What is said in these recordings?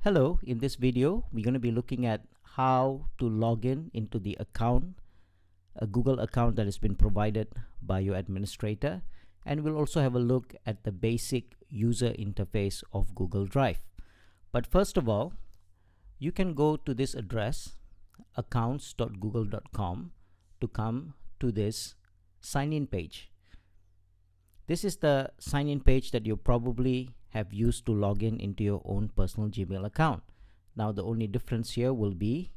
Hello, in this video, we're going to be looking at how to log in into the account, a Google account that has been provided by your administrator. And we'll also have a look at the basic user interface of Google Drive. But first of all, you can go to this address, accounts.google.com, to come to this sign-in page. This is the sign-in page that you probably have used to log in into your own personal Gmail account. Now the only difference here will be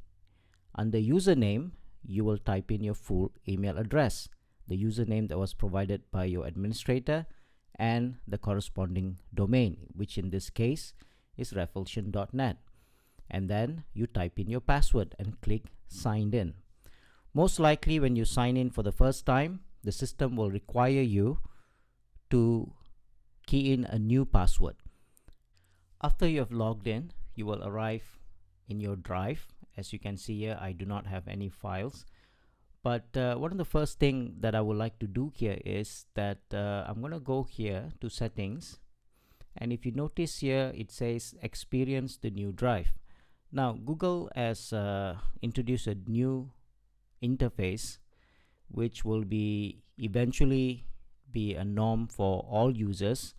under username, you will type in your full email address, the username that was provided by your administrator, and the corresponding domain, which in this case is refulsion.net. And then you type in your password and click signed in. Most likely when you sign in for the first time, the system will require you to key in a new password. After you have logged in, you will arrive in your drive. As you can see here, I do not have any files. But one of the first thing that I would like to do here is that I'm going to go here to settings. And if you notice here, it says experience the new drive. Now, Google has introduced a new interface, which will be eventually be a norm for all users,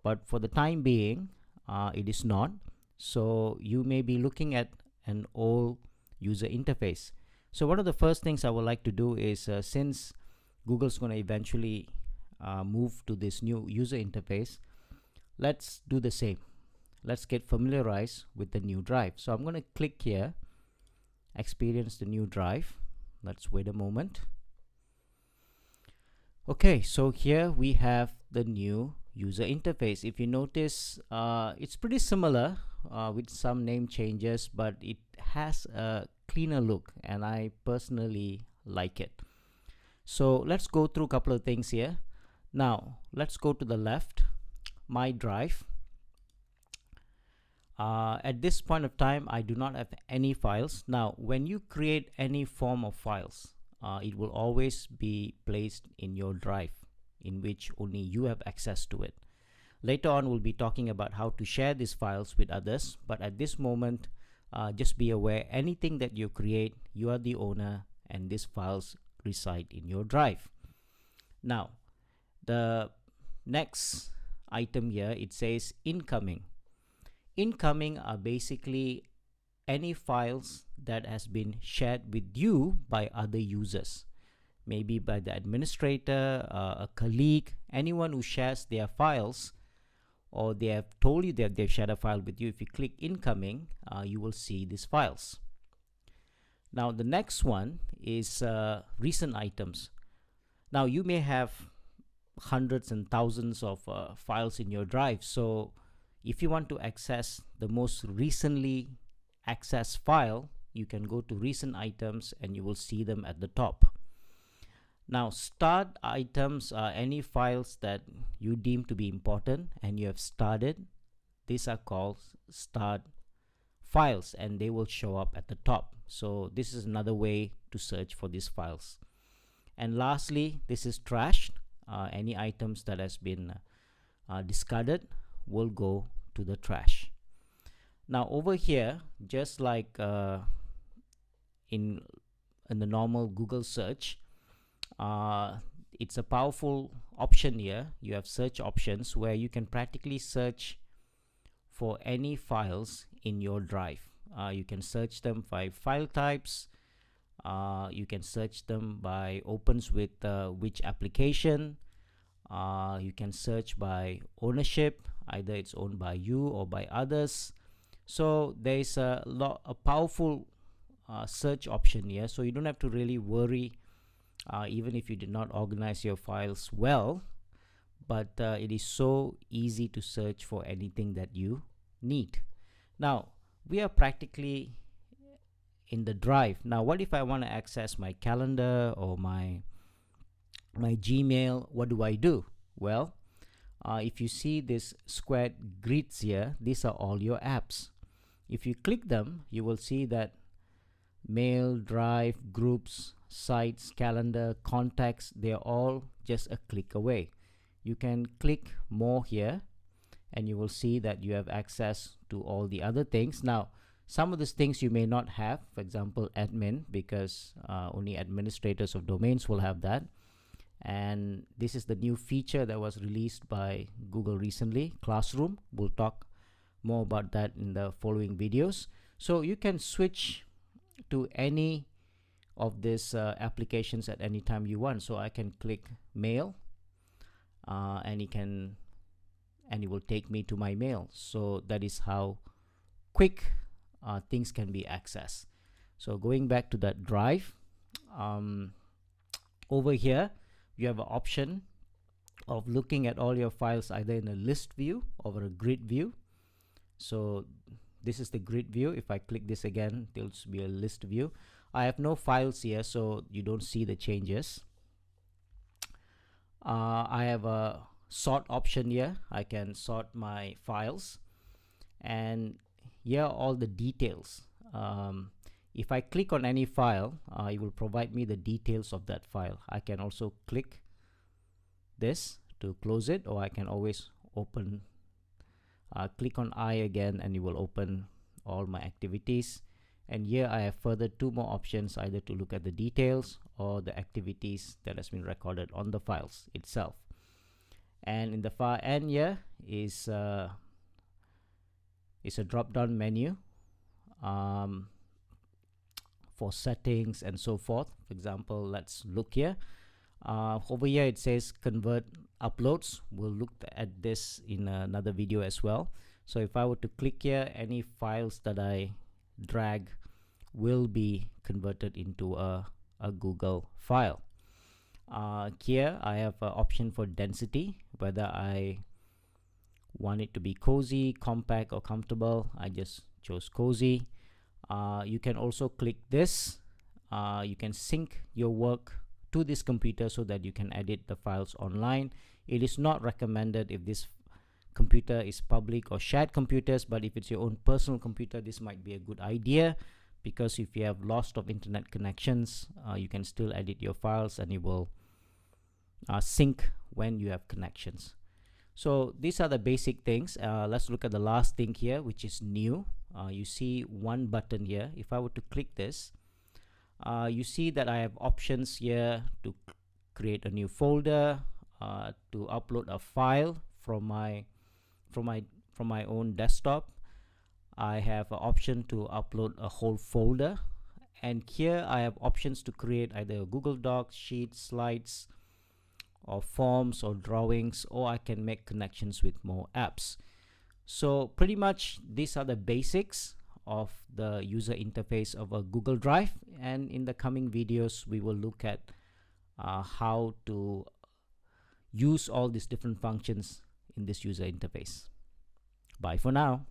but for the time being it is not. So you may be looking at an old user interface. So one of the first things I would like to do is since Google's going to eventually move to this new user interface, let's do the same. Let's get familiarized with the new drive. So I'm going to click here, experience the new drive. Let's wait a moment. Okay, so here we have the new user interface. If you notice, it's pretty similar with some name changes, but it has a cleaner look and I personally like it. So let's go through a couple of things here. Now let's go to the left, my drive. At this point of time, I do not have any files. Now when you create any form of files, it will always be placed in your drive, in which only you have access to it. Later on, we'll be talking about how to share these files with others, but at this moment, just be aware, anything that you create, you are the owner, and these files reside in your drive. Now, the next item here, it says incoming. Incoming are basically any files that has been shared with you by other users, maybe by the administrator, a colleague, anyone who shares their files, or they have told you that they've shared a file with you. If you click incoming, you will see these files. Now the next one is recent items. Now you may have hundreds and thousands of files in your drive, so if you want to access the most recently access file, you can go to recent items and you will see them at the top. Now start items are any files that you deem to be important and you have started. These are called start files and they will show up at the top. So this is another way to search for these files. And lastly, this is trashed. Any items that has been discarded will go to the trash. Now over here, just like in the normal Google search, it's a powerful option here. You have search options where you can practically search for any files in your drive. You can search them by file types. You can search them by opens with which application. You can search by ownership, either it's owned by you or by others. So there is a powerful search option here, so you don't have to really worry even if you did not organize your files well, but it is so easy to search for anything that you need. Now we are practically in the drive. Now what if I want to access my calendar or my Gmail? What do I do? Well, if you see this squared grids here, these are all your apps. If you click them, you will see that mail, drive, groups, sites, calendar, contacts, they are all just a click away. You can click more here and you will see that you have access to all the other things. Now, some of these things you may not have, for example, admin, because only administrators of domains will have that. And this is the new feature that was released by Google recently, Classroom. We'll talk more about that in the following videos. So you can switch to any of these applications at any time you want. So I can click mail, and it will take me to my mail. So that is how quick things can be accessed. So going back to that drive, over here you have an option of looking at all your files either in a list view or a grid view. So this is the grid view. If I click this again, there'll be a list view. I have no files here, so you don't see the changes. I have a sort option here. I can sort my files, and here are all the details. If I click on any file, it will provide me the details of that file. I can also click this to close it, or I can always open, click on I again, and it will open all my activities. And here I have further two more options, either to look at the details or the activities that has been recorded on the files itself. And in the far end here is a drop-down menu for settings and so forth. For example, let's look here. Over here it says convert uploads. We'll look at this in another video as well. So if I were to click here, any files that I drag will be converted into a Google file. Here I have an option for density, whether I want it to be cozy, compact, or comfortable. I just chose cozy. You can also click this. You can sync your work to this computer so that you can edit the files online. It is not recommended if this computer is public or shared computers, but if it's your own personal computer, this might be a good idea, because if you have lost of internet connections, you can still edit your files and it will sync when you have connections. So these are the basic things. Let's look at the last thing here, which is new. You see one button here. If I were to click this, you see that I have options here to create a new folder, to upload a file from my own desktop. I have an option to upload a whole folder, and here I have options to create either a Google Docs, Sheets, Slides, or forms or drawings, or I can make connections with more apps. So pretty much these are the basics of the user interface of a Google Drive, and in the coming videos we will look at how to use all these different functions in this user interface. Bye for now.